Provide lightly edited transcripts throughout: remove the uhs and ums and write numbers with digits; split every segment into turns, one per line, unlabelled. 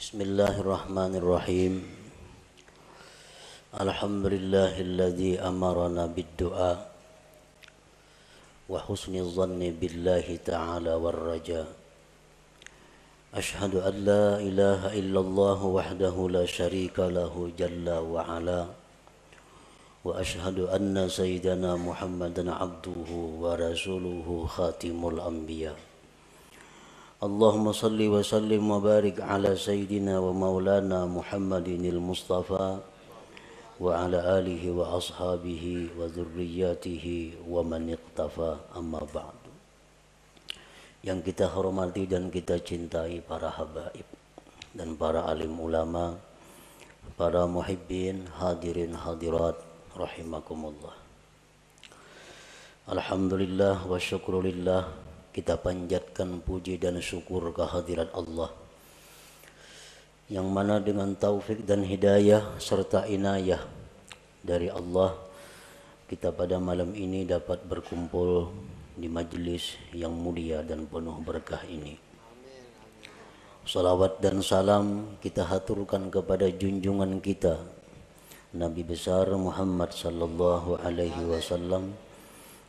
Bismillahirrahmanirrahim. Alhamdulillahilladzi amarana bid-du'a wa husni dhanni billahi ta'ala war-raja. Ashhadu an la ilaha illallah wahdahu la syarika lahu jalla wa ala. Wa ashhadu anna sayyidana Muhammadan abduhu wa rasuluhu khatimul anbiya. Allahumma salli wa sallim wa barik ala sayyidina wa maulana Muhammadinil Mustafa wa ala alihi wa ashabihi wa dhurriyyatihi wa man iqtafa, amma ba'du. Yang kita hormati dan kita cintai para habaib dan para alim ulama, para muhibbin, hadirin hadirat rahimakumullah. Alhamdulillah wa syukrulillah, kita panjatkan puji dan syukur kehadirat Allah yang mana dengan taufik dan hidayah serta inayah dari Allah, kita pada malam ini dapat berkumpul di majlis yang mulia dan penuh berkah ini. Salawat dan salam kita haturkan kepada junjungan kita Nabi besar Muhammad sallallahu alaihi wasallam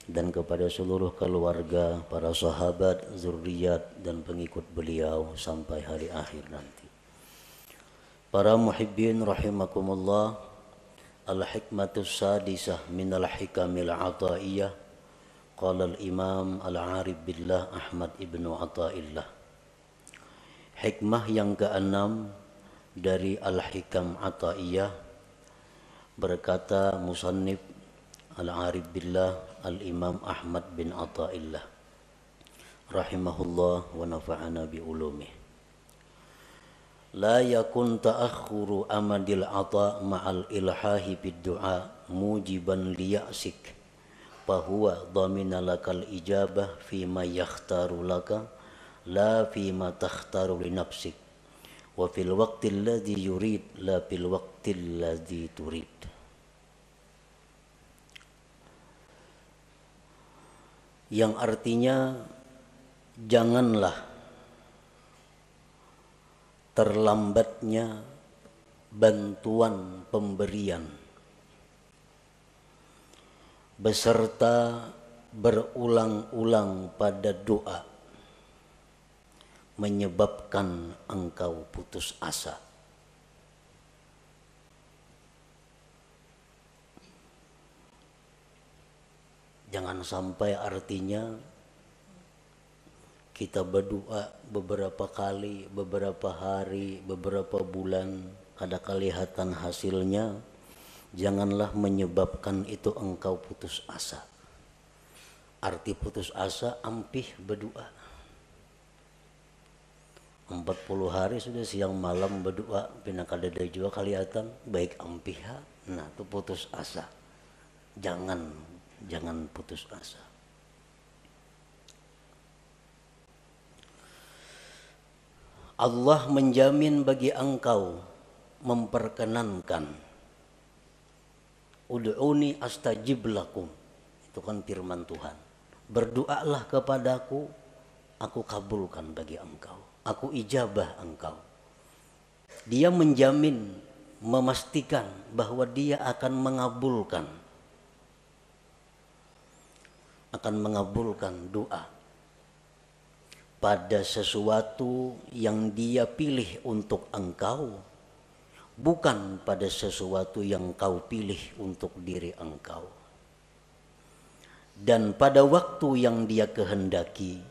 dan kepada seluruh keluarga, para sahabat, zuriat dan pengikut beliau sampai hari akhir nanti. Para muhibbin rahimakumullah, al-hikmatus sadisah minal hikamil ataiyah, qala al-imam al-arif billah Ahmad ibnu Athaillah. Hikmah yang keenam dari al-hikam ataiyah, berkata musannif al-arif billah al-imam Ahmad bin Athaillah rahimahullah wa nafa'ana bi ulumih. La yakun ta'akhuru amadil ata ma'al ilhahi bid du'a mujiban liya'sik fahuwa dhamina lakal ijabah fima yakhtaru laka la fima takhtaru li nafsik wa fil waqtil ladzi yurid la fil waqtil ladzi turid. Yang artinya janganlah terlambatnya bantuan pemberian beserta berulang-ulang pada doa menyebabkan engkau putus asa. Jangan sampai artinya kita berdoa beberapa kali, beberapa hari, beberapa bulan, ada kelihatan hasilnya, janganlah menyebabkan itu engkau putus asa. Arti putus asa, ampih berdoa. 40 hari sudah siang malam berdoa, pina kadada juga kelihatan, baik ampih. Nah, itu putus asa. Jangan putus asa. Allah menjamin bagi engkau, memperkenankan. Ud'uni astajib lakum. Itu kan firman Tuhan. Berdoalah kepadaku, aku kabulkan bagi engkau. Aku ijabah engkau. Dia menjamin, memastikan bahwa dia akan mengabulkan doa pada sesuatu yang dia pilih untuk engkau, bukan pada sesuatu yang kau pilih untuk diri engkau, dan pada waktu yang dia kehendaki,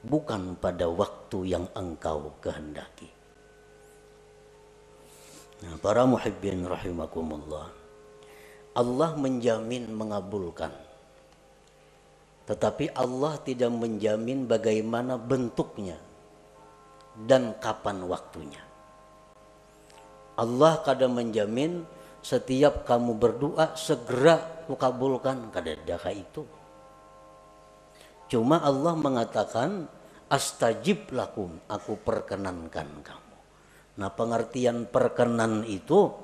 bukan pada waktu yang engkau kehendaki. Nah, para muhibbin rahimakumullah, Allah menjamin mengabulkan. Tetapi Allah tidak menjamin bagaimana bentuknya dan kapan waktunya. Allah kadang menjamin setiap kamu berdoa segera kukabulkan, kadang itu. Cuma Allah mengatakan astajib lakum, aku perkenankan kamu. Nah, pengertian perkenan itu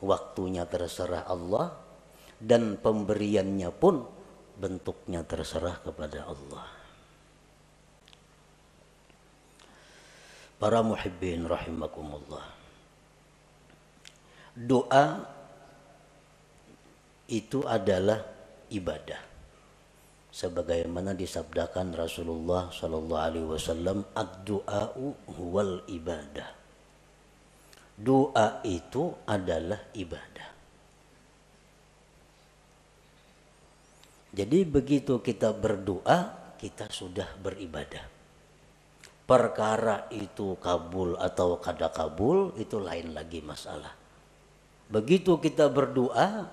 waktunya terserah Allah dan pemberiannya pun bentuknya terserah kepada Allah. Para muhibbin rahimakumullah. Doa itu adalah ibadah. Sebagaimana disabdakan Rasulullah sallallahu alaihi wasallam, ad-du'a'u huwal ibadah. Doa itu adalah ibadah. Jadi begitu kita berdoa, kita sudah beribadah. Perkara itu kabul atau kada kabul itu lain lagi masalah. Begitu kita berdoa,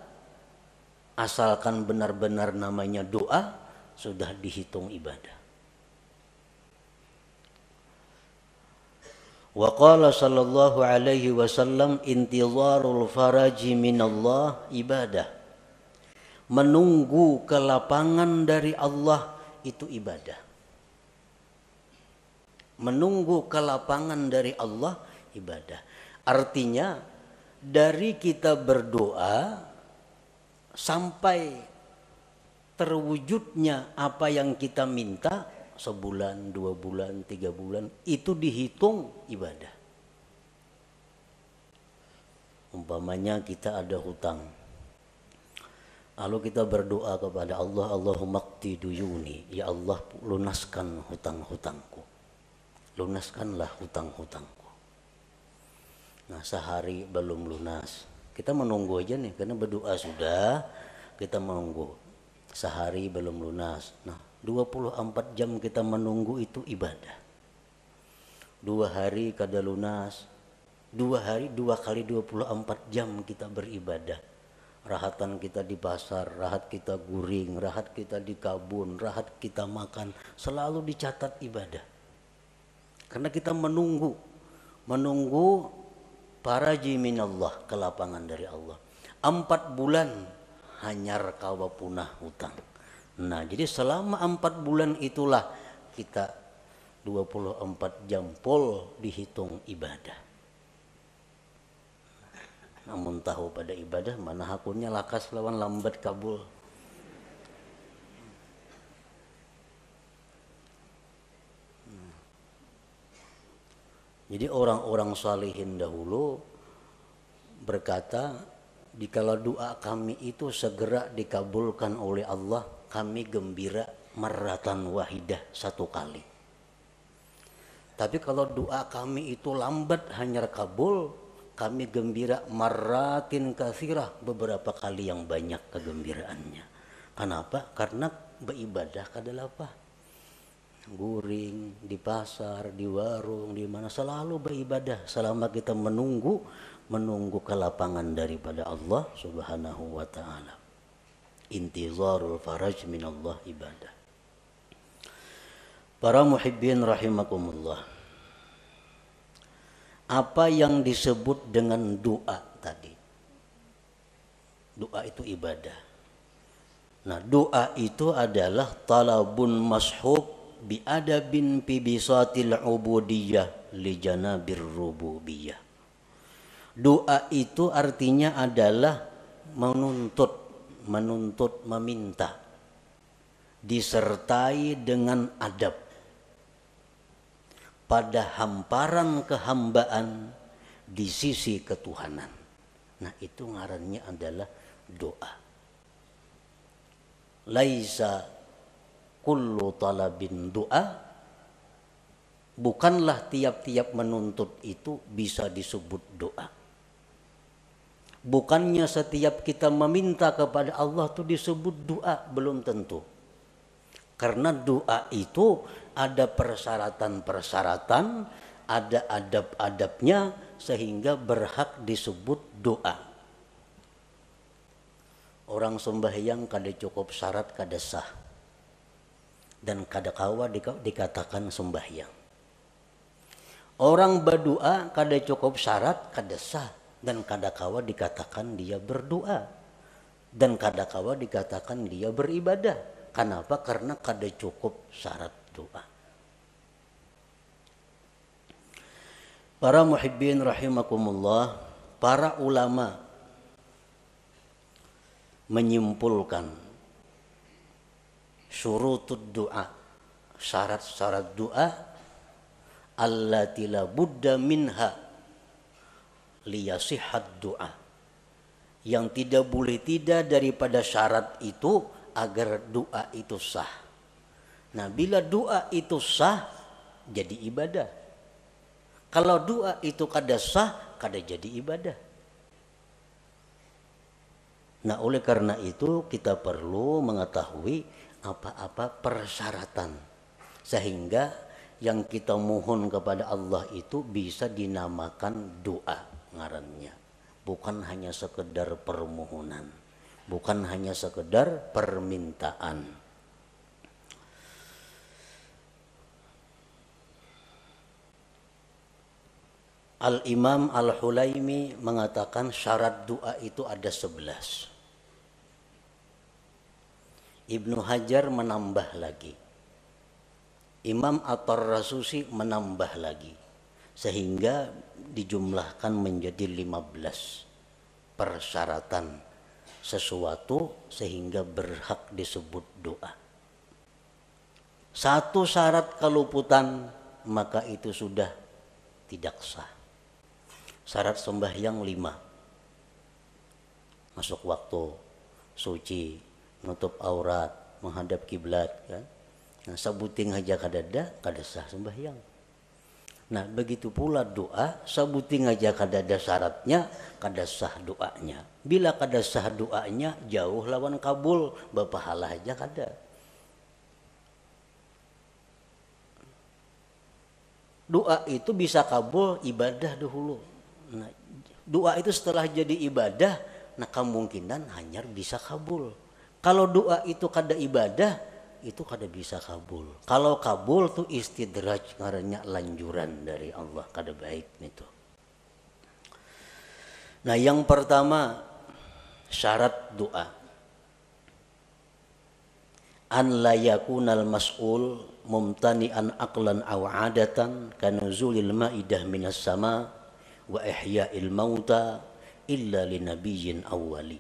asalkan benar-benar namanya doa, sudah dihitung ibadah. Wa qala sallallahu alaihi wasallam, intizarul faraji minallah ibadah. Menunggu kelapangan dari Allah itu ibadah. Menunggu kelapangan dari Allah ibadah. Artinya dari kita berdoa sampai terwujudnya apa yang kita minta, sebulan, 2 bulan, 3 bulan, itu dihitung ibadah. Umpamanya kita ada hutang, lalu kita berdoa kepada Allah, Allahumma qdi duyuni, ya Allah lunaskan hutang-hutangku, lunaskanlah hutang-hutangku. Nah, sehari belum lunas, kita menunggu aja nih, karena berdoa sudah, kita menunggu. Sehari belum lunas, nah 24 jam kita menunggu itu ibadah. 2 hari kada lunas, 2 hari 2 kali 24 jam kita beribadah. Rahatan kita di pasar, rahat kita guring, rahat kita di kabun, rahat kita makan, selalu dicatat ibadah. Karena kita menunggu faraji minallah, kelapangan dari Allah. 4 bulan hanyar kawa punah hutang. Nah, jadi selama 4 bulan itulah kita 24 jam full dihitung ibadah. Namun tahu pada ibadah mana hakunnya lakas lawan lambat kabul. Jadi orang-orang salihin dahulu berkata, dikala doa kami itu segera dikabulkan oleh Allah, kami gembira marratan wahidah, 1 kali. Tapi kalau doa kami itu lambat hanya kabul, kami gembira marratin katsirah, beberapa kali yang banyak kegembiraannya. Kenapa? Karena beribadah kadalah apa? Guring di pasar, di warung, di mana selalu beribadah selama kita menunggu kelapangan daripada Allah Subhanahu wa taala. Intizarul faraj minallah ibadah. Para muhibbin rahimakumullah. Apa yang disebut dengan doa tadi? Doa itu ibadah. Nah, doa itu adalah talabun mashub bi adabin fi bisatil ubudiyah li janabir rububiyah. Doa itu artinya adalah menuntut, meminta, disertai dengan adab pada hamparan kehambaan di sisi ketuhanan. Nah, itu ngarannya adalah doa. Laisa kullu talabin doa, bukanlah tiap-tiap menuntut itu bisa disebut doa. Bukannya setiap kita meminta kepada Allah itu disebut doa, belum tentu. Karena doa itu ada persyaratan-persyaratan, ada adab-adabnya sehingga berhak disebut doa. Orang sembahyang kada cukup syarat kada sah, dan kada kawa dikatakan sembahyang. Orang berdoa kada cukup syarat kada sah, dan kada kawa dikatakan dia berdoa, dan kada kawa dikatakan dia beribadah. Kenapa? Karena kada cukup syarat doa. Para muhibbin rahimakumullah, para ulama menyimpulkan syurutud doa, syarat-syarat doa allati la budda minha liyasihhat du'a, yang tidak boleh tidak daripada syarat itu agar doa itu sah. Nah, bila doa itu sah jadi ibadah. Kalau doa itu kada sah kada jadi ibadah. Nah, oleh karena itu kita perlu mengetahui apa-apa persyaratan sehingga yang kita mohon kepada Allah itu bisa dinamakan doa ngarannya, bukan hanya sekedar permohonan, bukan hanya sekedar permintaan. Al-Imam Al-Hulaimi mengatakan syarat doa itu ada 11. Ibnu Hajar menambah lagi, Imam At-Tarrasusi menambah lagi, sehingga dijumlahkan menjadi 15 persyaratan sesuatu sehingga berhak disebut doa. Satu syarat keluputan maka itu sudah tidak sah. Syarat sembahyang 5, masuk waktu, suci, nutup aurat, menghadap kiblat, kan? Nah, sabuting aja kadada sah sembahyang. Nah, begitu pula doa, sabuting aja kadada syaratnya kada sah doanya. Bila kada sah doanya jauh lawan kabul, bapahala aja kada. Doa itu bisa kabul ibadah dahulu. Nah, doa itu setelah jadi ibadah, nah kemungkinan hanya bisa kabul. Kalau doa itu kada ibadah, itu kada bisa kabul. Kalau kabul tuh istidraj, ngarannya lanjuran dari Allah, kada baik itu. Nah, yang pertama syarat doa, an la yakunal mas'ul mumtani'an aqlan aw 'adatan kanuzulil ma'idah minas sama wa ihya'il mauta illa linabiyyin awwali.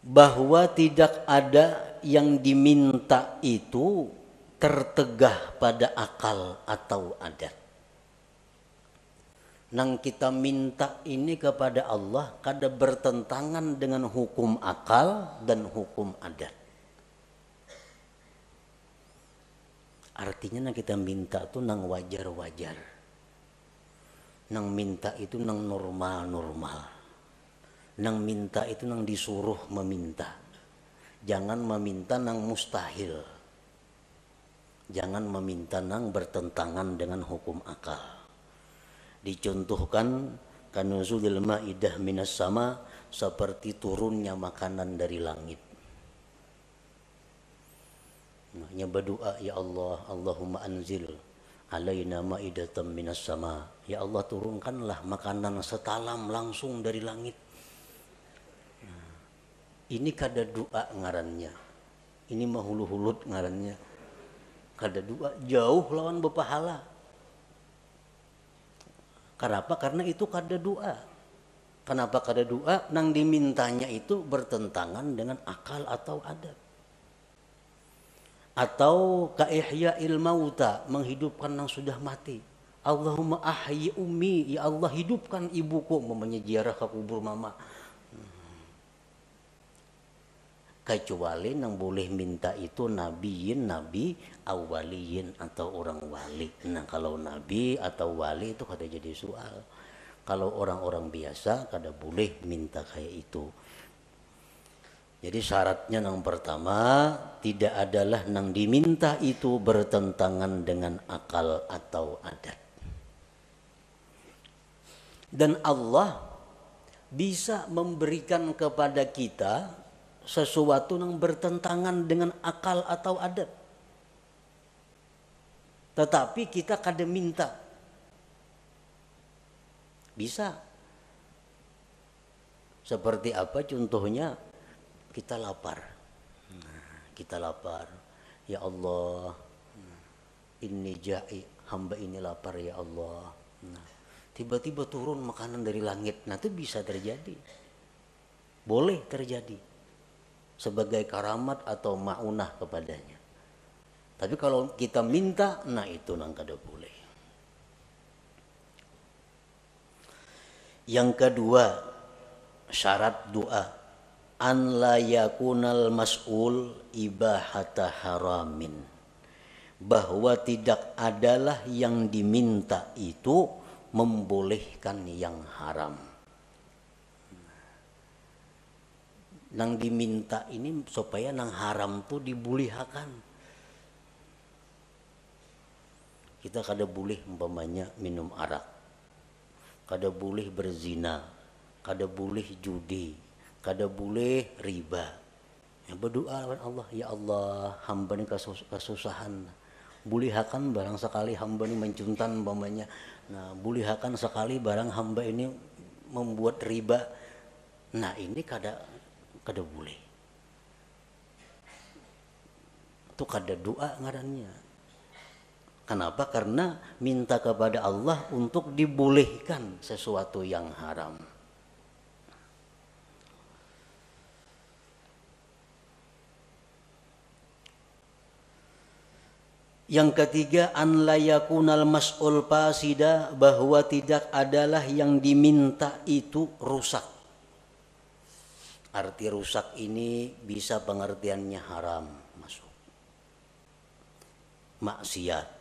Bahwa tidak ada yang diminta itu tertegah pada akal atau adat. Nang kita minta ini kepada Allah kada bertentangan dengan hukum akal dan hukum adat. Artinya nang kita minta itu nang wajar-wajar. Nang minta itu nang normal-normal. Nang minta itu nang disuruh meminta. Jangan meminta nang mustahil. Jangan meminta nang bertentangan dengan hukum akal. Dicontohkan kanuzulil ma'idah minas sama, seperti turunnya makanan dari langit. Maknanya berdoa, ya Allah, Allahumma anzil alaina ma'idatan minas sama. Ya Allah, turunkanlah makanan setalam langsung dari langit. Ini kada doa ngarannya. Ini mahulu-hulut ngarannya. Kada doa, jauh lawan bepahala. Kenapa? Karena itu kada doa. Kenapa kada doa? Nang dimintanya itu bertentangan dengan akal atau adat. Atau kaihya'il mauta, menghidupkan yang sudah mati. Allahumma ahyi ummi, ya Allah hidupkan ibuku, mamanya ziarah ke kubur mama. Kecuali yang boleh minta itu nabiyin, nabi awaliyin atau orang wali. Nah, kalau nabi atau wali itu kada jadi soal. Kalau orang-orang biasa kada boleh minta kayak itu. Jadi syaratnya yang pertama, tidak adalah yang diminta itu bertentangan dengan akal atau adat. Dan Allah bisa memberikan kepada kita sesuatu yang bertentangan dengan akal atau adat. Tetapi kita kada minta. Bisa. Seperti apa contohnya? Kita lapar. Kita lapar. Ya Allah, inni ja'i, hamba ini lapar ya Allah. Tiba-tiba turun makanan dari langit. Nah, itu bisa terjadi. Boleh terjadi. Sebagai karamat atau ma'unah kepadanya. Tapi kalau kita minta, nah itu nang kada boleh. Yang kedua, syarat doa, an la yakunal mas'ul ibahata haramin, bahwa tidak adalah yang diminta itu membolehkan yang haram. Nang diminta ini supaya nang haram tuh dibulihakan. Kita kada boleh umpamanya minum arak, kada boleh berzina, kada boleh judi, kada boleh riba. Ya, berdoa kepada Allah, ya Allah, hamba ini kesusahan. Bulihakan barang sekali hamba ini mencuntan umpamanya. Nah, bulihakan sekali barang hamba ini membuat riba. Nah, ini kada boleh. Itu kada doa ngarannya. Kenapa? Karena minta kepada Allah untuk dibolehkan sesuatu yang haram. Yang ketiga, an la yakunal mas'ul fasida, bahwa tidak adalah yang diminta itu rusak. Arti rusak ini bisa pengertiannya haram, masuk maksiat.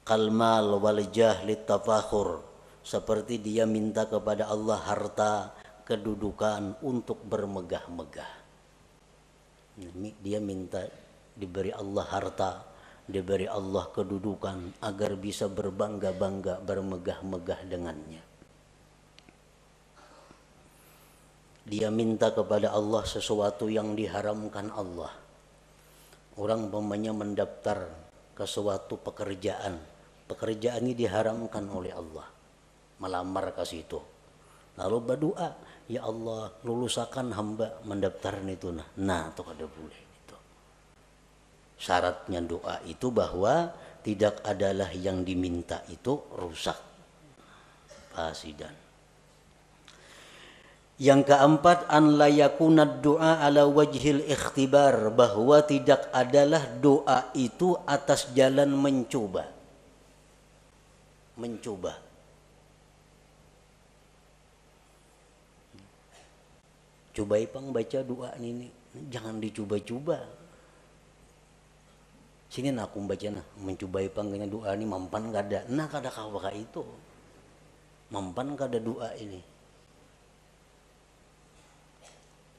Kalmal wal jahlit tafakhur, seperti dia minta kepada Allah harta, kedudukan untuk bermegah-megah. Dia minta diberi Allah harta, diberi Allah kedudukan agar bisa berbangga-bangga, bermegah-megah dengannya. Dia minta kepada Allah sesuatu yang diharamkan Allah. Orang umpamanya mendaftar ke suatu pekerjaan ini diharamkan oleh Allah, melamar ke situ, lalu berdoa, ya Allah lulusakan hamba mendaftar itu. Nah itu kada boleh. Itu syaratnya doa itu bahwa tidak adalah yang diminta itu rusak, fasidan. Yang keempat, an la yakuna doa ala wajhil ikhtibar, bahwa tidak adalah doa itu atas jalan mencoba. Coba ipang baca doa ini, jangan dicoba-coba. Sini aku baca mencoba ipang kena doa ini mampan kada. Nah kada kawaka itu. Mampan kada doa ini.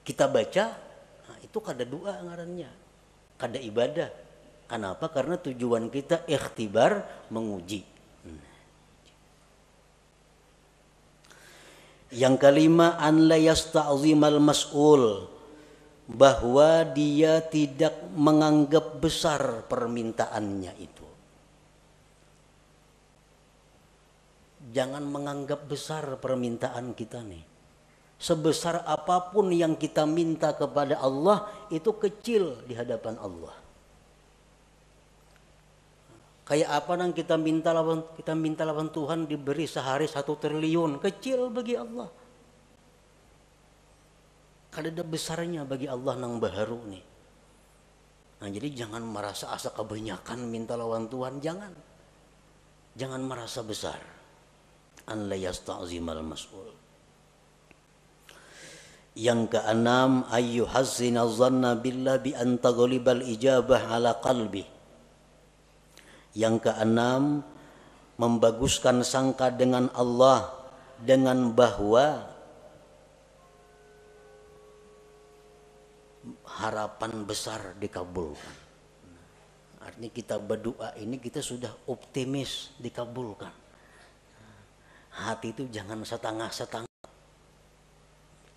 Kita baca, nah itu kada doa ngarannya, kada ibadah. Kenapa? Karena tujuan kita ikhtibar, menguji. Yang kelima, an la yasta'zimal mas'ul, bahwa dia tidak menganggap besar permintaannya itu. Jangan menganggap besar permintaan kita nih. Sebesar apapun yang kita minta kepada Allah itu kecil di hadapan Allah. Kayak apa nang kita minta lawan Tuhan diberi sehari 1 triliun, kecil bagi Allah. Kada ada besarnya bagi Allah nang baharu nih. Nah jadi jangan merasa asa kebanyakan minta lawan Tuhan, jangan merasa besar. An la yasta'zimal mas'ul. Yang keenam, ayyuhazzina dhanna billah bi an taghlibal ijabah ala qalbi. Yang keenam, membaguskan sangka dengan Allah dengan bahwa harapan besar dikabulkan. Artinya kita berdoa ini kita sudah optimis dikabulkan. Hati itu jangan setengah-setengah.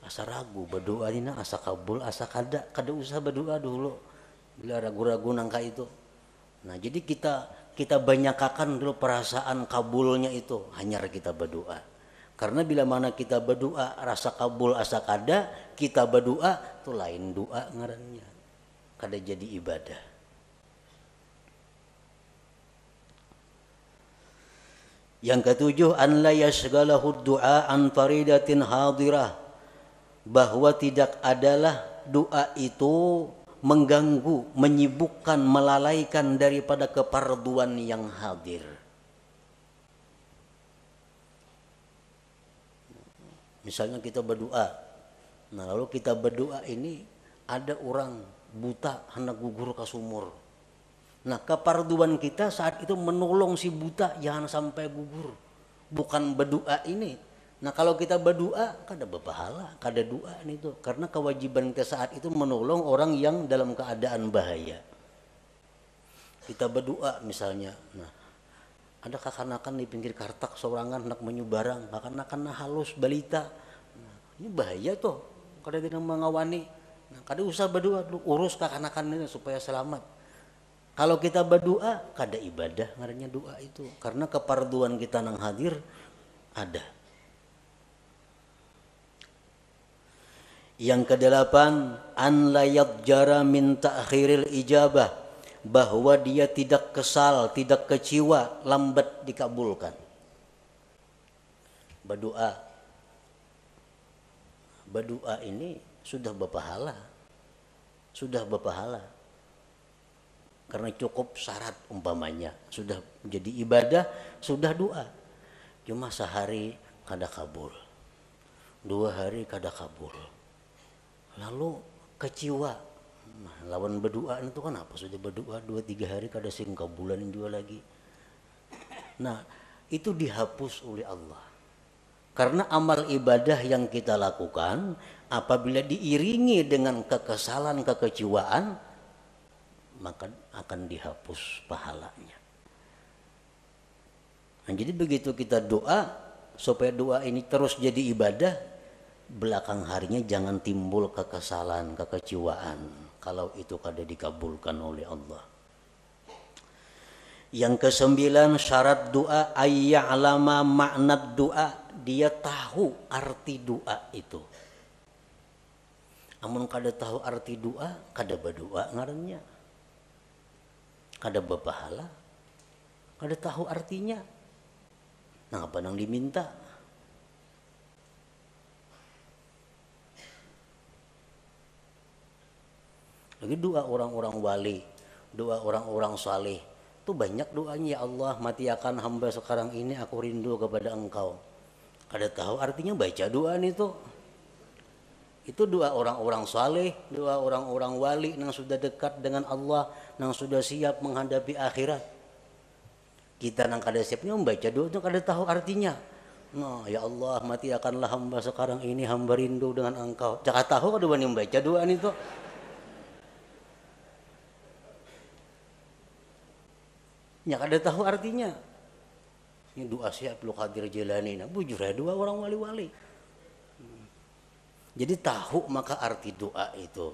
Asa ragu berdoa ini asa kabul, asa kada usah berdoa dulu. Bila ragu-ragu nangka itu. Nah, jadi kita banyakakan dulu perasaan kabulnya itu, hanya kita berdoa. Karena bila mana kita berdoa rasa kabul asa kada, kita berdoa itu lain doa ngarannya. Kada jadi ibadah. Yang ketujuh, an la yashghalahu du'a an faridatin hadirah, bahwa tidak adalah doa itu mengganggu, menyibukkan, melalaikan daripada keparduan yang hadir. Misalnya kita berdoa, nah lalu kita berdoa ini ada orang buta hendak gugur ke sumur. Nah keparduan kita saat itu menolong si buta jangan sampai gugur, bukan berdoa ini. Nah kalau kita berdoa kada berpahala, kada doa itu, karena kewajiban kita saat itu menolong orang yang dalam keadaan bahaya. Kita berdoa misalnya, nah ada kakanakan di pinggir kartak sorangan hendak menyubarang, kakanakan halus balita, nah, ini bahaya tuh, kada tidak mengawani. Nah kada usah berdoa, urus kakanakan ini supaya selamat. Kalau kita berdoa, kada ibadah ngarannya doa itu, karena keparduan kita nang hadir ada. Yang kedelapan, an la yadjara min ta'khiril ijabah, bahwa dia tidak kesal, tidak kecewa lambat dikabulkan. Berdoa ini sudah berpahala, karena cukup syarat umpamanya, sudah menjadi ibadah, sudah doa. Cuma sehari kada kabul, 2 hari kada kabul, lalu kecewa. Nah, lawan berdoa itu kan apa? Sudah berdoa 2-3 hari kada sing kabulan juga lagi. Nah, itu dihapus oleh Allah. Karena amal ibadah yang kita lakukan apabila diiringi dengan kekesalan, kekecewaan, maka akan dihapus pahalanya. Nah, jadi begitu kita doa supaya doa ini terus jadi ibadah, belakang harinya jangan timbul kekesalan, kekecewaan kalau itu kada dikabulkan oleh Allah. Yang ke-9, syarat doa ayya'lama makna doa, dia tahu arti doa itu. Amun kada tahu arti doa, kada berdoa ngarannya, kada berpahala, kada tahu artinya. Nah apa nang diminta? Lagi doa orang-orang wali, doa orang-orang saleh, itu banyak doanya. Ya Allah, matiakan hamba sekarang ini, aku rindu kepada Engkau. Kada tahu artinya baca doa itu. Itu doa orang-orang saleh, doa orang-orang wali yang sudah dekat dengan Allah, yang sudah siap menghadapi akhirat. Kita nang kada siapnya membaca doa itu kada tahu artinya. Nah, ya Allah, matiakanlah hamba sekarang ini, hamba rindu dengan Engkau. Cak tahu kada wani membaca doa itu. Ya kada tahu artinya. Ini doa si Abdul Qadir Jilani, nah bujur ya doa orang wali-wali. Jadi tahu maka arti doa itu.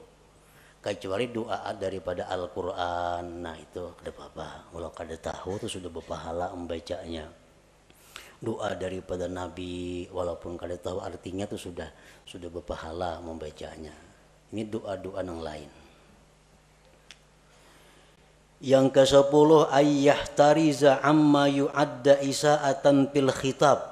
Kecuali doa daripada Al-Quran, nah itu kada apa-apa. Kalau kada tahu itu sudah berpahala membacanya. Doa daripada Nabi, walaupun kada tahu artinya itu sudah berpahala membacanya. Ini doa-doa yang lain. Yang ke-10, ayyahtariza amma yu'adda isa'atan fil khitab,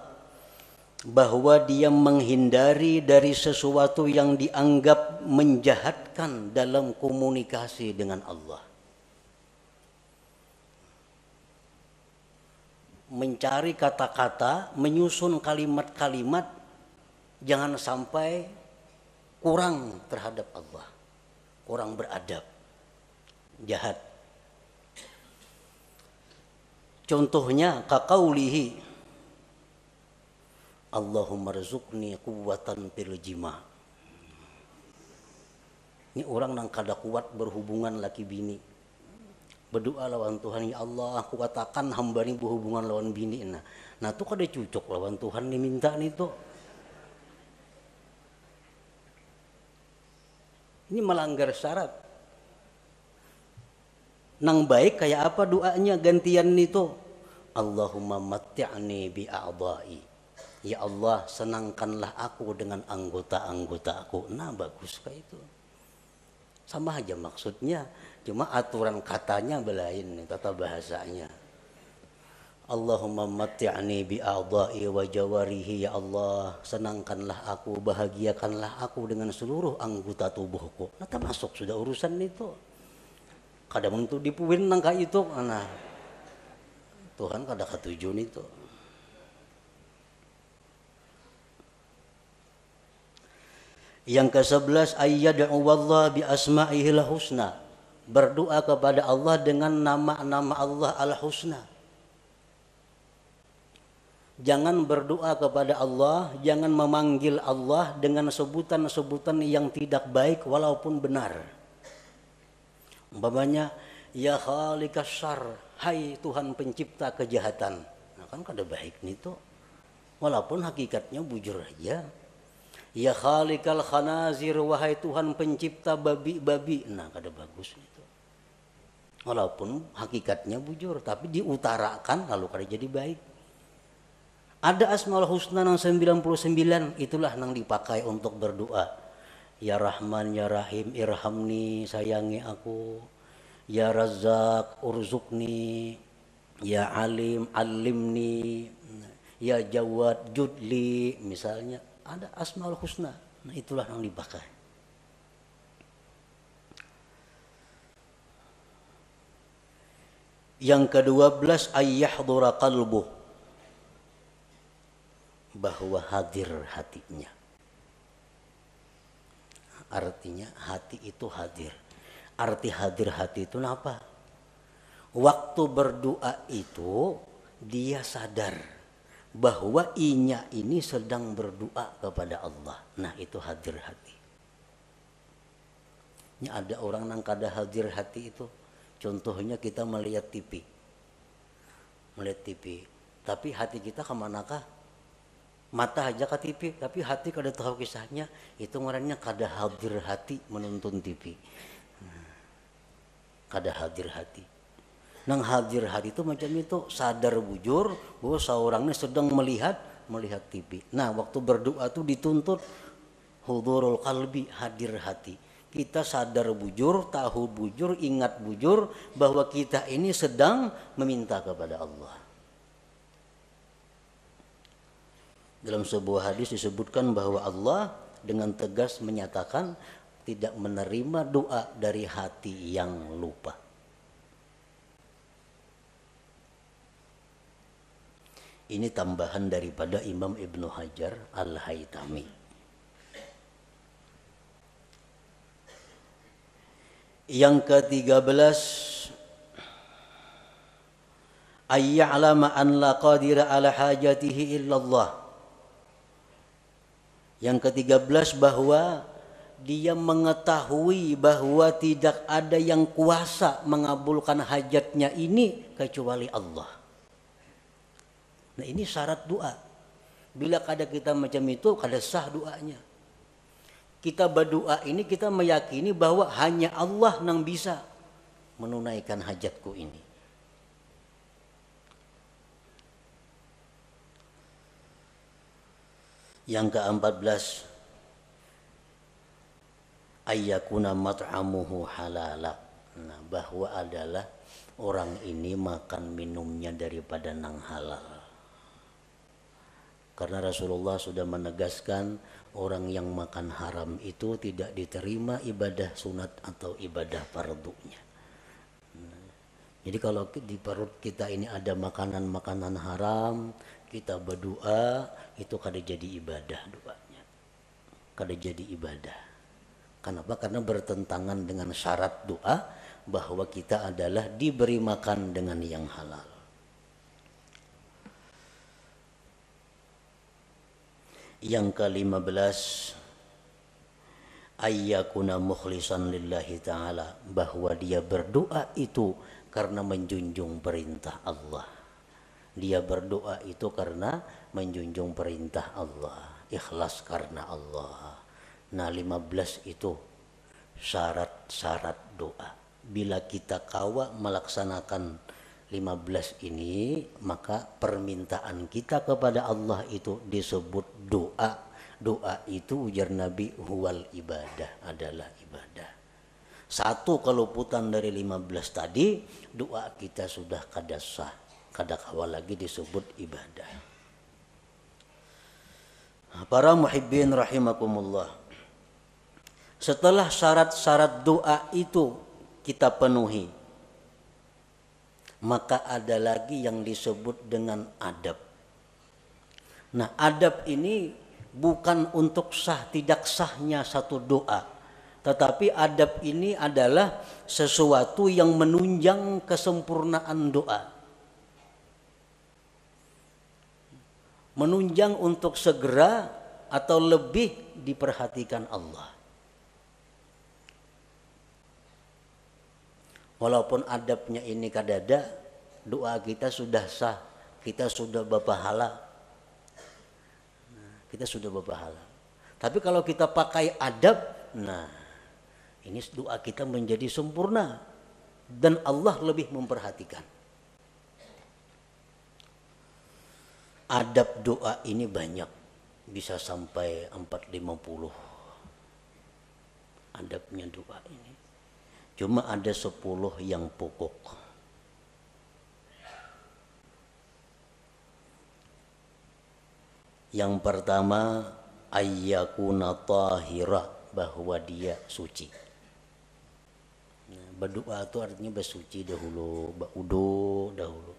bahwa dia menghindari dari sesuatu yang dianggap menjahatkan dalam komunikasi dengan Allah. Mencari kata-kata, menyusun kalimat-kalimat, jangan sampai kurang terhadap Allah, kurang beradab, jahat. Contohnya kaqaulihi Allahumma rzuqni quwwatan fil jima'. Ini orang yang kada kuat berhubungan laki bini. Berdoa lawan Tuhan, ya Allah aku katakan hamba ini berhubungan lawan bini. Nah itu kada cocok lawan Tuhan diminta itu. Ini melanggar syarat. Nang baik kayak apa doanya gantian itu? Allahumma matti'ni bi a'dha'i. Ya Allah, senangkanlah aku dengan anggota-anggota aku. Nah bagus kayak itu. Sama aja maksudnya, cuma aturan katanya belain, tata bahasanya. Allahumma matti'ni bi'a'dha'i wa jawarihi, ya Allah, senangkanlah aku, bahagiakanlah aku dengan seluruh anggota tubuhku. Nah, termasuk sudah urusan itu. Kadang untuk dipuin nangka itu, nah Tuhan kada ketujun itu. Yang ke-11, ayyad'u wallah bi asma'ihil husna. Berdoa kepada Allah dengan nama-nama Allah al-husna. Jangan berdoa kepada Allah, jangan memanggil Allah dengan sebutan-sebutan yang tidak baik walaupun benar. Umpamanya, ya khaliqas syarr, hai Tuhan pencipta kejahatan. Nah, kan kada baik nih tuh. Walaupun hakikatnya bujur aja. Ya khaliqal khanazir, wahai Tuhan pencipta babi-babi. Nah, kada bagus itu. Walaupun hakikatnya bujur, tapi diutarakan lalu kada jadi baik. Ada Asmaul Husna yang 99, itulah yang dipakai untuk berdoa. Ya Rahman, Ya Rahim, irhamni, sayangi aku. Ya Razzaq, urzukni. Ya Alim, alimni. Ya Jawad, judli. Misalnya ada Asmaul Husna. Nah, itulah yang dipakai. Yang ke-12, ayyahdura qalbuh, bahwa hadir hatinya. Artinya hati itu hadir. Arti hadir hati itu apa? Waktu berdoa itu dia sadar bahwa inya ini sedang berdoa kepada Allah. Nah, itu hadir hati. Ini ada orang yang kada hadir hati itu. Contohnya kita melihat TV. Melihat TV. Tapi hati kita kemanakah? Mata aja ke TV, tapi hati kada tahu kisahnya. Itu orangnya kada hadir hati menonton TV. Kada hadir hati. Nang hadir hati itu macam itu, sadar bujur bahwa seorangnya sedang melihat TV. Nah, waktu berdoa itu dituntut hudurul qalbi, hadir hati. Kita sadar bujur, tahu bujur, ingat bujur bahwa kita ini sedang meminta kepada Allah. Dalam sebuah hadis disebutkan bahwa Allah dengan tegas menyatakan tidak menerima doa dari hati yang lupa. Ini tambahan daripada Imam Ibnu Hajar Al-Haytami. Yang ke-13, ayya'lama an la qadira ala hajatihi illallah. Yang ke-13, bahwa dia mengetahui bahwa tidak ada yang kuasa mengabulkan hajatnya ini kecuali Allah. Nah, ini syarat doa. Bila kada kita macam itu, kada sah doanya. Kita berdoa ini kita meyakini bahwa hanya Allah yang bisa menunaikan hajatku ini. Yang ke-14, ayyakuna mat'amuhu halala. Nah, bahwa adalah orang ini makan minumnya daripada nang halal. Karena Rasulullah sudah menegaskan orang yang makan haram itu tidak diterima ibadah sunat atau ibadah fardunya. Jadi kalau di perut kita ini ada makanan-makanan haram, kita berdoa, itu kada jadi ibadah doanya. Kada jadi ibadah. Kenapa? Karena bertentangan dengan syarat doa bahwa kita adalah diberi makan dengan yang halal. Yang ke-15, ayyakuna mukhlisan lillahi ta'ala, bahwa dia berdoa itu karena menjunjung perintah Allah. Dia berdoa itu karena menjunjung perintah Allah, ikhlas karena Allah. Nah, 15 itu syarat-syarat doa. Bila kita kawa melaksanakan 15 ini, maka permintaan kita kepada Allah itu disebut doa. Doa itu ujar Nabi huwal ibadah, adalah ibadah. Satu keluputan dari 15 tadi, doa kita sudah kada sah. kadang lagi disebut ibadah. Para muhibbin rahimakumullah. Setelah syarat-syarat doa itu kita penuhi, maka ada lagi yang disebut dengan adab. Nah, adab ini bukan untuk sah tidak sahnya satu doa, tetapi adab ini adalah sesuatu yang menunjang kesempurnaan doa. Menunjang untuk segera atau lebih diperhatikan Allah. Walaupun adabnya ini kadada, doa kita sudah sah, kita sudah berpahala. Kita sudah berpahala. Tapi kalau kita pakai adab, nah ini doa kita menjadi sempurna dan Allah lebih memperhatikan. Adab doa ini banyak, bisa sampai 450 adabnya doa ini. Cuma ada 10 yang pokok. Yang pertama, ayyakuna tahira, bahwa dia suci. Nah, berdoa itu artinya bersuci dahulu, berudu dahulu.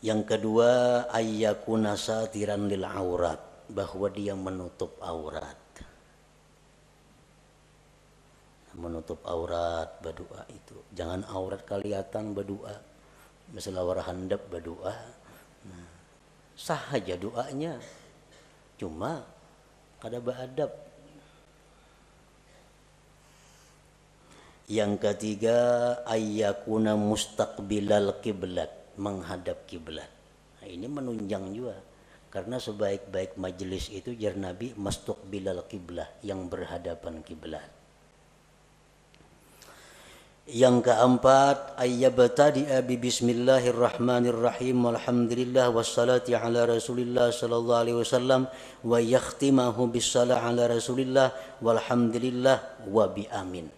Yang kedua, ayyakuna satiran lil aurat, bahwa dia menutup aurat. Menutup aurat berdoa itu. Jangan aurat kelihatan berdoa. Masalah handap berdoa. Nah, sah aja doanya. Cuma kada beradab. Yang ketiga, ayyakuna mustaqbilal kiblat, menghadap kiblat. Nah, ini menunjang juga. Karena sebaik-baik majelis itu jar Nabi mustaqbilal kiblah, yang berhadapan kiblat. Yang keempat, ayyabtadi'a bi bismillahirrahmanirrahim walhamdulillah wassalati ala rasulillah sallallahu alaihi wasallam wa yakhtimahu bissalah ala rasulillah walhamdulillah wa bi amin.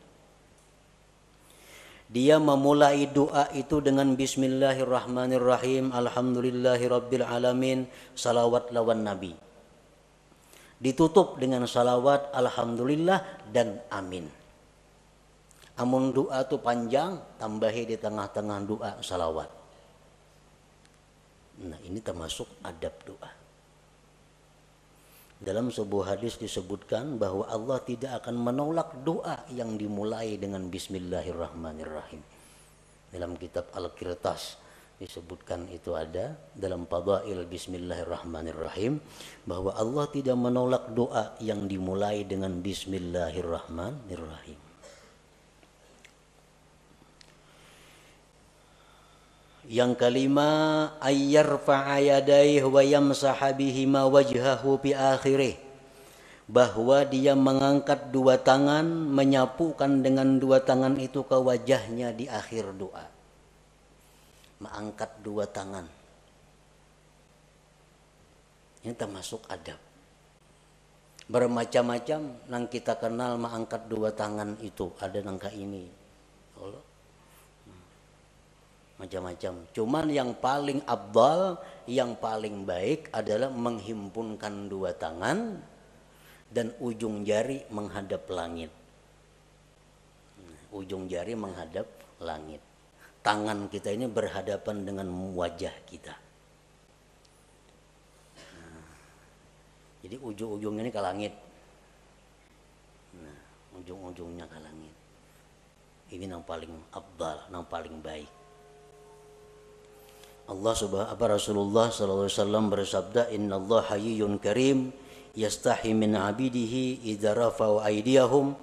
Dia memulai doa itu dengan bismillahirrahmanirrahim, alhamdulillahirabbil alamin, salawat lawan nabi. Ditutup dengan salawat, alhamdulillah dan amin. Amun doa itu panjang, tambahi di tengah-tengah doa salawat. Nah, ini termasuk adab doa. Dalam sebuah hadis disebutkan bahwa Allah tidak akan menolak doa yang dimulai dengan bismillahirrahmanirrahim. Dalam kitab Al-Qirtas disebutkan itu ada dalam Fadail bismillahirrahmanirrahim bahwa Allah tidak menolak doa yang dimulai dengan bismillahirrahmanirrahim. Yang kelima, ayyarfa'a yadayhi wa yamsaha bihima wajhahu fi akhirih, bahwa dia mengangkat dua tangan, menyapukan dengan dua tangan itu ke wajahnya di akhir doa. Mengangkat dua tangan. Ini termasuk adab. Bermacam-macam nang kita kenal mengangkat dua tangan itu, ada nangka ini. Allah. Macam-macam. Cuman yang paling afdal, yang paling baik adalah menghimpunkan dua tangan dan ujung jari menghadap langit. Ujung jari menghadap langit. Tangan kita ini berhadapan dengan wajah kita. Jadi ujung-ujungnya ini ke langit. Nah, ujung-ujungnya ke langit. Ini yang paling afdal, yang paling baik. Rasulullah sallallahu alaihi wasallam bersabda, "Innallaha hayyun karim yastahi min 'abidihi idza rafa'u aydiyahum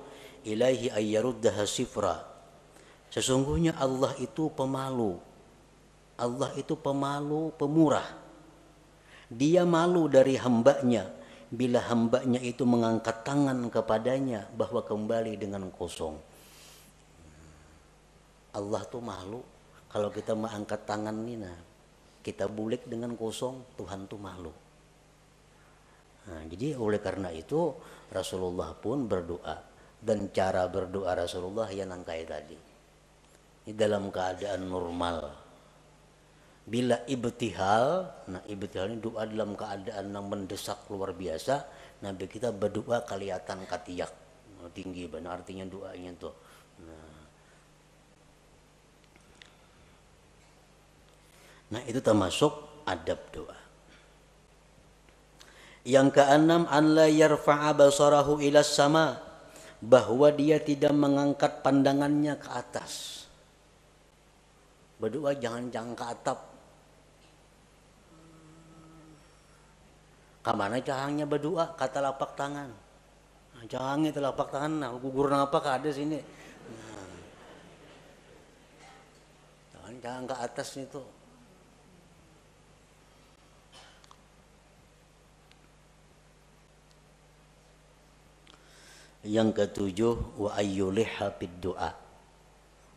ilaihi ayyaruddaha sifra." Sesungguhnya Allah itu pemalu. Allah itu pemalu, pemurah. Dia malu dari hambanya bila hambanya itu mengangkat tangan kepadanya bahwa kembali dengan kosong. Allah tuh malu kalau kita mengangkat tangan ini, nah, kita bulik dengan kosong, Tuhan tuh malu. Nah, jadi oleh karena itu Rasulullah pun berdoa, dan cara berdoa Rasulullah yang kayak tadi. Ini dalam keadaan normal. Bila ibtihal, nah ibtihal ini doa dalam keadaan yang mendesak luar biasa, Nabi kita berdoa kelihatan katiyak tinggi, benar artinya doanya tuh. Nah itu termasuk adab doa. Yang keenam, an la yarfa'a basarahu ila sama, bahwa dia tidak mengangkat pandangannya ke atas. Berdoa jangan ke atap. Kamana cahangnya berdoa kata lapak tangan. Nah, cahangnya telapak tangan, nah gugur apa ke ada sini. Nah, jangan ke atas itu. Yang ketujuh, wa ayyuliha bid doa,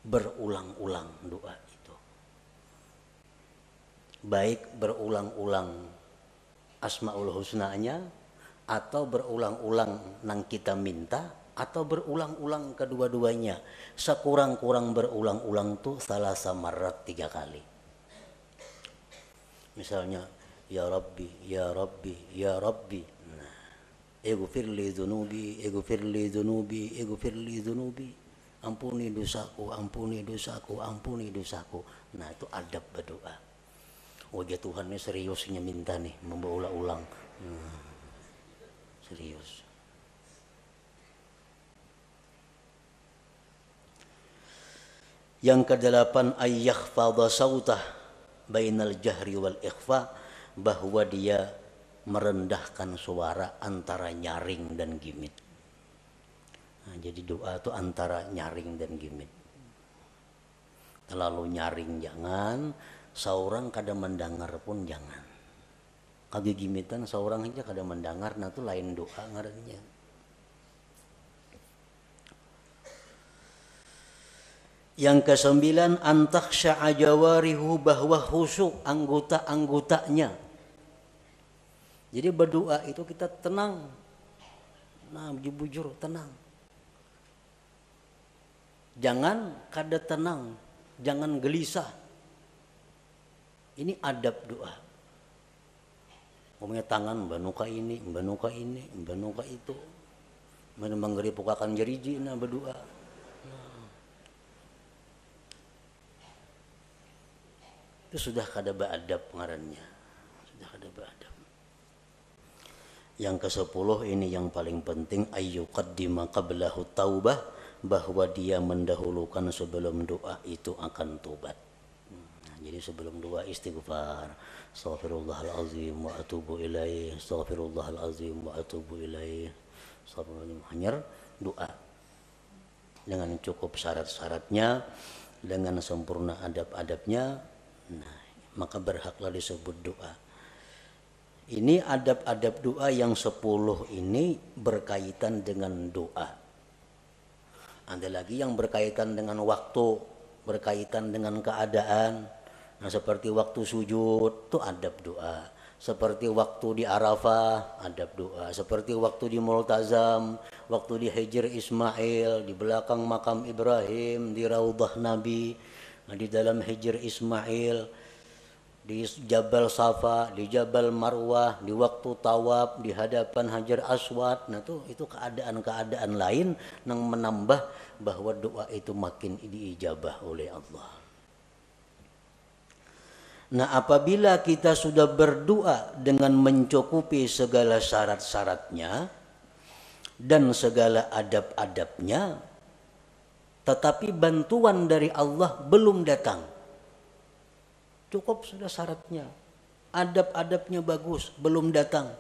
berulang-ulang doa itu. Baik berulang-ulang asmaul husnanya, atau berulang-ulang nang kita minta, atau berulang-ulang kedua-duanya. Sekurang-kurang berulang-ulang tuh salasa marrat 3 kali. Misalnya ya Rabbi, ya Rabbi, ya Rabbi. Ighfir li dzunubi, ighfir li dzunubi, ighfir li dzunubi. Ampuni dosaku, ampuni dosaku, ampuni dosaku. Nah, itu adab berdoa. Oh, ya Tuhan ini seriusnya minta nih, memberulang-ulang. Serius. Yang kedelapan, ayyakhfadha sautah bainal jahri wal ikhfa, bahwa dia merendahkan suara antara nyaring dan gimit. Nah, jadi doa itu antara nyaring dan gimit. Terlalu nyaring jangan, seorang kada mendengar pun jangan. Kage gimitan seorang aja kada mendengar, nah itu lain doa ngarannya. Yang kesembilan, antakhsha'a jawarihu, bahwa khusyuk anggota-anggotanya. Jadi berdoa itu kita tenang. Nah, bujur tenang. Jangan kada tenang, jangan gelisah. Ini adab doa. Umumnya tangan banuka ini, banuka ini, banuka itu. Menembang pukakan jeriji nah berdoa. Itu sudah kada beadab ngarannya. Sudah kada beadab. Yang ke-10 ini yang paling penting, ayyuqaddima qablahu taubah, bahwa dia mendahulukan sebelum doa itu akan tobat. Nah, jadi sebelum doa istighfar, astaghfirullahalazim wa atubu ilaih, astaghfirullahalazim wa atubu ilaih, hanya doa dengan cukup syarat-syaratnya, dengan sempurna adab-adabnya. Nah, maka berhaklah disebut doa. Ini adab-adab doa yang 10 ini berkaitan dengan doa. Ada lagi yang berkaitan dengan waktu, berkaitan dengan keadaan. Nah, seperti waktu sujud itu adab doa. Seperti waktu di Arafah adab doa. Seperti waktu di Multazam, waktu di Hijr Ismail, di belakang makam Ibrahim, di Raudhah Nabi, di dalam Hijr Ismail, di Jabal Safa, di Jabal Marwah, di waktu tawaf, di hadapan Hajar Aswad. Nah itu keadaan-keadaan lain yang menambah bahwa doa itu makin diijabah oleh Allah. Nah, apabila kita sudah berdoa dengan mencukupi segala syarat-syaratnya dan segala adab-adabnya, tetapi bantuan dari Allah belum datang, cukup sudah syaratnya, adab-adabnya bagus, belum datang.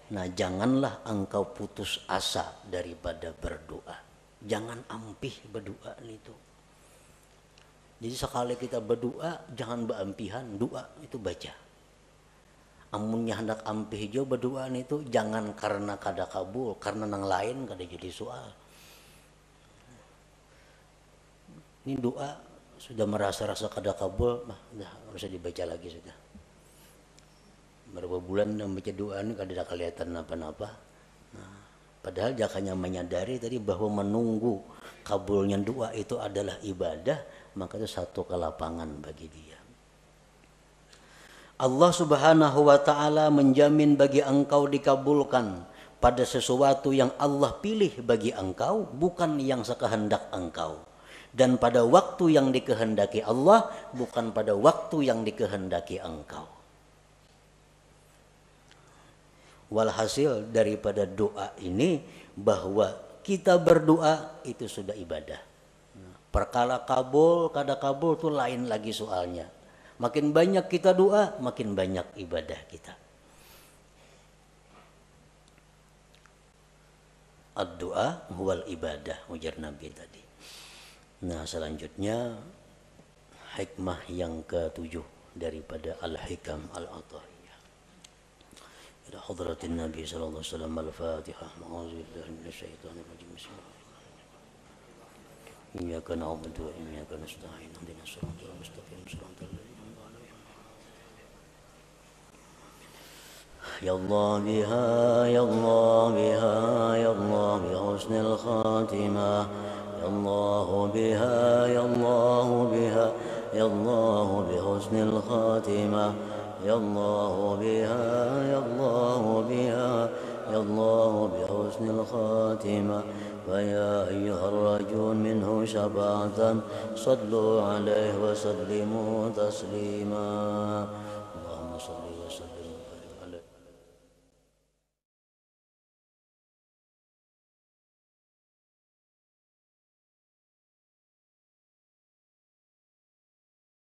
Nah, janganlah engkau putus asa daripada berdoa. Jangan ampih berdoa itu. Jadi sekali kita berdoa, jangan beampihan, doa itu baca. Amunnya hendak ampih jo berdoa itu, jangan karena kada kabul, karena nang lain kada jadi soal. Ini doa sudah merasa-rasa kada kabul, dah nggak usah dibaca lagi sudah. Berapa bulan membaca doa ini kada ada kelihatan apa-apa. Nah, Padahal dia hanya menyadari tadi bahwa menunggu kabulnya doa itu adalah ibadah, maka itu satu kelapangan bagi dia. Allah Subhanahu wa taala menjamin bagi engkau dikabulkan pada sesuatu yang Allah pilih bagi engkau, bukan yang sekehendak engkau. Dan pada waktu yang dikehendaki Allah, bukan pada waktu yang dikehendaki engkau. Walhasil daripada doa ini, bahwa kita berdoa itu sudah ibadah. Perkara kabul, kada kabul itu lain lagi soalnya. Makin banyak kita doa, makin banyak ibadah kita. Ad-doa huwal ibadah, ujar Nabi tadi. Nah, selanjutnya hikmah yang ke-7 daripada Al-Hikam Al-Athahiyah. Ila hadratin Nabi sallallahu alaihi wasallam. Al-Fatihah. A'udzubillahi minasyaitonir rajim. Bismillahirrahmanirrahim. Iyyaka na'budu wa iyyaka nasta'in. Ihdinas siratal mustaqim. Siratal ladzina an'amta 'alaihim. Ya Allah biha, ya Allah biha, ya Allah bi husnil khatimah. Ya Allah biha, ya Allah biha, ya Allah bi husnil khatimah. Ya Allah biha, ya Allah biha, ya Allah bi husnil khatimah. فيا أيها الرجل منه شفاعة صلوا عليه وسلموا تسليما